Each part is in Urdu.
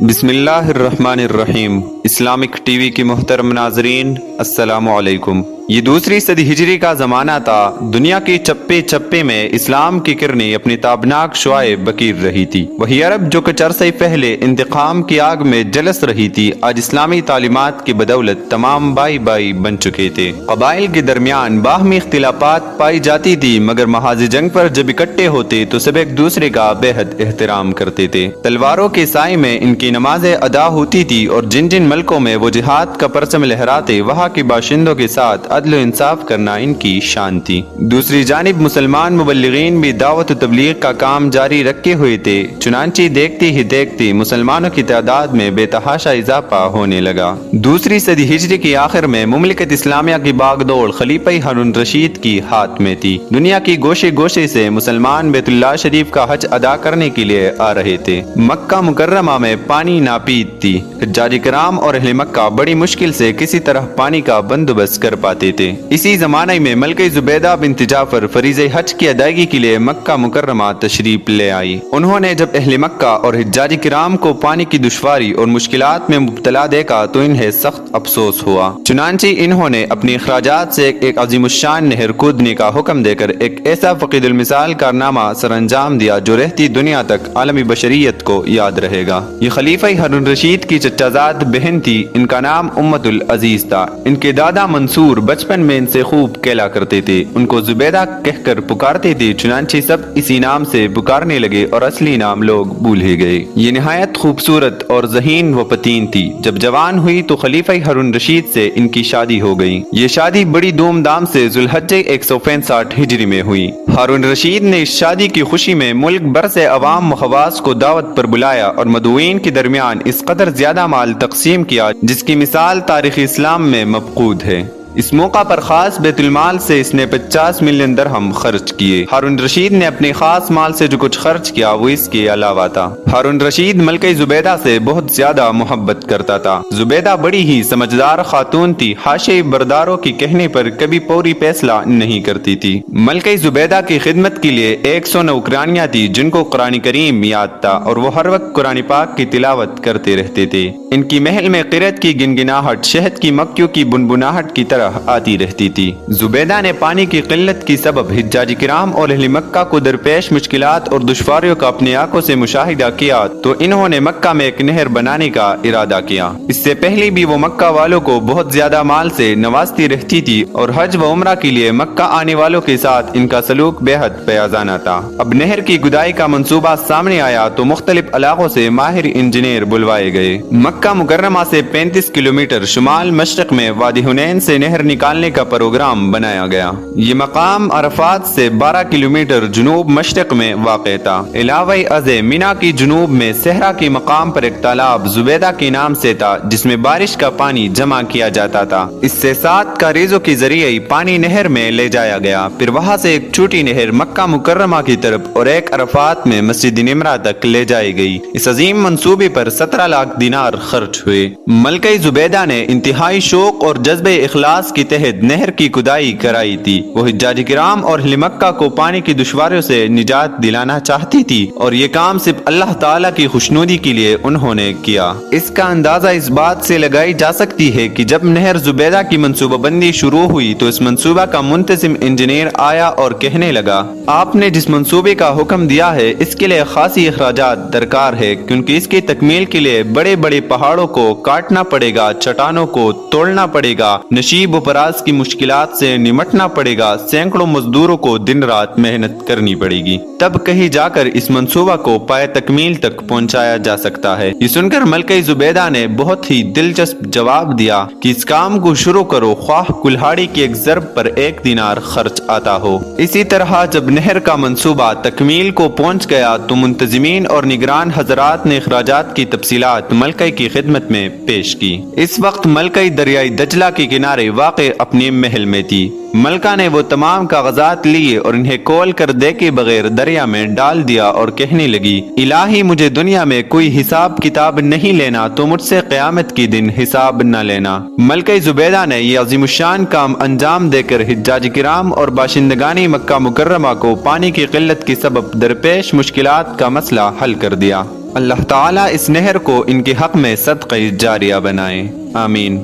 بسم اللہ الرحمن الرحیم۔ اسلامک ٹی وی کے محترم ناظرین، السلام علیکم۔ یہ دوسری صدی ہجری کا زمانہ تھا۔ دنیا کے چپے چپے میں اسلام کی کرنیں اپنی تابناک شعاع بکیر رہی تھی۔ وہی عرب جو کچھ عرصے پہلے انتقام کی آگ میں جلس رہی تھی، آج اسلامی تعلیمات کی بدولت تمام بائی بائی بن چکے تھے۔ قبائل کے درمیان باہمی اختلافات پائی جاتی تھی، مگر محاذ جنگ پر جب اکٹھے ہوتے تو سب ایک دوسرے کا بے حد احترام کرتے تھے۔ تلواروں کے سائے میں ان کی نمازیں ادا ہوتی تھی، اور جن جن ملکوں میں وہ جہاد کا پرچم لہراتے، وہاں کے باشندوں کے ساتھ عدل و انصاف کرنا ان کی شان تھی۔ دوسری جانب مسلمان مبلغین بھی دعوت و تبلیغ کا کام جاری رکھے ہوئے تھے، چنانچہ دیکھتے ہی دیکھتے مسلمانوں کی تعداد میں بے تحاشا اضافہ ہونے لگا۔ دوسری صدی ہجری کے آخر میں مملکت اسلامیہ کی باغ دوڑ خلیفہ ہارون رشید کی ہاتھ میں تھی۔ دنیا کی گوشے گوشے سے مسلمان بیت اللہ شریف کا حج ادا کرنے کے لیے آ رہے تھے۔ مکہ مکرمہ میں پانی ناپید تھی۔ حجاج کرام اور اہل مکہ بڑی مشکل سے کسی طرح پانی کا بندوبست کر پاتے تھے۔ اسی زمانے میں ملکہ زبیدہ بنت جعفر فریضہ حج کی ادائیگی کے لیے مکہ مکرمہ تشریف لے آئی۔ انہوں نے جب اہل مکہ اور حجاج کرام کو پانی کی دشواری اور مشکلات میں مبتلا دیکھا تو انہیں سخت افسوس ہوا۔ چنانچہ انہوں نے اپنے اخراجات سے ایک عظیم الشان نہر کھودنے کا حکم دے کر ایک ایسا فقید المثال کارنامہ سر انجام دیا جو رہتی دنیا تک عالمی بشریت کو یاد رہے گا۔ یہ خلیفہ ہارون رشید کی چچا زاد بہن تھی، ان کا نام امت العزیز تھا۔ ان کے دادا منصور بچپن میں ان سے خوب کھیلا کرتے تھے، ان کو زبیدہ کہہ کر پکارتے تھے، چنانچہ سب اسی نام سے پکارنے لگے اور اصلی نام لوگ بھول ہی گئے۔ یہ نہایت خوبصورت اور ذہین و پتین تھی۔ جب جوان ہوئی تو خلیفہ ہارون رشید سے ان کی شادی ہو گئی۔ یہ شادی بڑی دھوم دھام سے ذوالحجہ 165 ہجری میں ہوئی۔ ہارون رشید نے اس شادی کی خوشی میں ملک بھر سے عوام و خواص کو دعوت پر بلایا اور مدعوین کے درمیان اس قدر زیادہ مال تقسیم کیا جس کی مثال تاریخ اسلام میں مفقود ہے۔ اس موقع پر خاص بیت المال سے اس نے 50 ملین درہم خرچ کیے۔ ہارون رشید نے اپنے خاص مال سے جو کچھ خرچ کیا وہ اس کے علاوہ تھا۔ ہارون رشید ملکہ زبیدہ سے بہت زیادہ محبت کرتا تھا۔ زبیدہ بڑی ہی سمجھدار خاتون تھی، حاشیہ برداروں کے کہنے پر کبھی پوری فیصلہ نہیں کرتی تھی۔ ملکہ زبیدہ کی خدمت کے لیے 100 نوکرانیاں تھی جن کو قرآن کریم یاد تھا، اور وہ ہر وقت قرآن پاک کی تلاوت کرتے رہتے تھے۔ ان کی محل میں قرت کی گنگناہٹ شہد کی مکھیوں کی بنبناہٹ کی طرح آتی رہتی تھی۔ زبیدہ نے پانی کی قلت کی سبب حجاج کرام اور اہل مکہ کو درپیش مشکلات اور دشواریوں کا اپنی آنکھوں سے مشاہدہ کیا تو انہوں نے مکہ میں ایک نہر بنانے کا ارادہ کیا۔ اس سے پہلے بھی وہ مکہ والوں کو بہت زیادہ مال سے نوازتی رہتی تھی، اور حج و عمرہ کے لیے مکہ آنے والوں کے ساتھ ان کا سلوک بے حد پیازانہ تھا۔ اب نہر کی گدائی کا منصوبہ سامنے آیا تو مختلف علاقوں سے ماہر انجینئر بلوائے گئے۔ مکہ مکرمہ سے 35 کلومیٹر شمال مشرق میں وادی حنین سے نہر نکالنے کا پروگرام بنایا گیا۔ یہ مقام عرفات سے 12 کلومیٹر جنوب مشرق میں واقع تھا۔ علاوہ ازیں مینا کی جنوب میں صحرا کے مقام پر ایک تالاب زبیدہ کے نام سے تھا جس میں بارش کا پانی جمع کیا جاتا تھا۔ اس سے 7 کاریزوں کے ذریعے پانی نہر میں لے جایا گیا، پھر وہاں سے ایک چھوٹی نہر مکہ مکرمہ کی طرف اور ایک عرفات میں مسجد نمرہ تک لے جائی گئی۔ اس عظیم منصوبے پر 17 لاکھ دینار خرچ ہوئے۔ ملکہ زبیدہ نے انتہائی شوق اور جذبہ اخلاص کے تحت نہر کی کھدائی کرائی تھی۔ وہ حجاج کرام اور اہل مکہ کو پانی کی دشواریوں سے نجات دلانا چاہتی تھی، اور یہ کام صرف اللہ تعالیٰ کی خوشنودی کے لیے انہوں نے کیا۔ اس کا اندازہ اس بات سے لگائی جا سکتی ہے کہ جب نہر زبیدہ کی منصوبہ بندی شروع ہوئی تو اس منصوبہ کا منتظم انجینئر آیا اور کہنے لگا، آپ نے جس منصوبے کا حکم دیا ہے اس کے لیے خاصی اخراجات درکار ہے، کیونکہ اس کی تکمیل کے لیے بڑے بڑے پہاڑوں کو کاٹنا پڑے گا، چٹانوں کو توڑنا پڑے گا، نشیب و فراز کی مشکلات سے نمٹنا پڑے گا، سینکڑوں مزدوروں کو دن رات محنت کرنی پڑے گی، تب کہیں جا کر اس منصوبہ کو پائے تکمیل تک پہنچایا جا سکتا ہے۔ یہ سن کر ملکہ زبیدہ نے بہت ہی دلچسپ جواب دیا کہ اس کام کو شروع کرو، خواہ کلہاڑی کی ایک ضرب پر 1 دینار خرچ آتا ہو۔ اسی طرح جب نہر کا منصوبہ تکمیل کو پہنچ گیا تو منتظمین اور نگران حضرات نے اخراجات کی تفصیلات ملکہ کی خدمت میں پیش کی۔ اس وقت ملکہ دریائے دجلہ کے کنارے واقع اپنے محل میں تھی۔ ملکہ نے وہ تمام کاغذات لیے اور انہیں کھول کر دیکھے بغیر دریا میں ڈال دیا اور کہنے لگی، الہی مجھے دنیا میں کوئی حساب کتاب نہیں لینا تو مجھ سے قیامت کے دن حساب نہ لینا۔ ملکہ زبیدہ نے یہ عظیم الشان کام انجام دے کر حجاج کرام اور باشندگان مکہ مکرمہ کو پانی کی قلت کے سبب درپیش مشکلات کا مسئلہ حل کر دیا۔ اللہ تعالیٰ اس نہر کو ان کے حق میں صدقہ جاریہ بنائے، آمین۔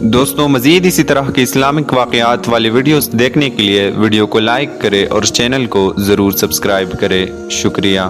دوستوں، مزید اسی طرح کے اسلامک واقعات والی ویڈیوز دیکھنے کے لیے ویڈیو کو لائک کرے اور چینل کو ضرور سبسکرائب کرے۔ شکریہ۔